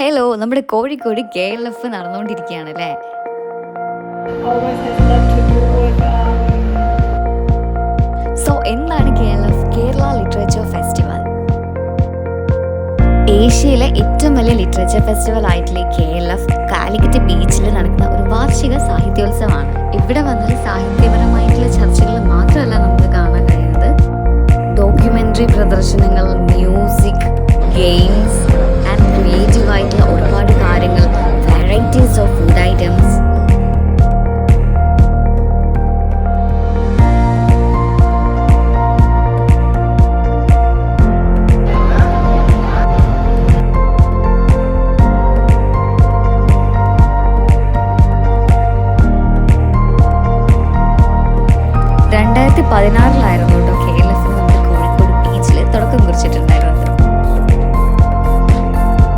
Hello, നമ്മുടെ Kozhikode KLF നടന്നുകൊണ്ടിരിക്കുകയാണല്ലേ. always has loved to do with so എന്താണ് KLF? Kerala literature festival. ഏഷ്യയിലെ ഏറ്റവും വലിയ ലിറ്ററേച്ചർ ഫെസ്റ്റിവൽ ആയിട്ടുള്ള KLF കാലിക്കറ്റ് ബീച്ചിൽ നടക്കുന്ന ഒരു വാർഷിക സാഹിത്യോത്സവമാണ്. ഇവിടെ വന്നാൽ സാഹിത്യപരമായിട്ടുള്ള ചർച്ചകൾ മാത്രമല്ല നമുക്ക് കാണാൻ കഴിയുന്നത്. ഡോക്യുമെന്ററി പ്രദർശനങ്ങൾ, മ്യൂസിക്, ഗെയിംസ്,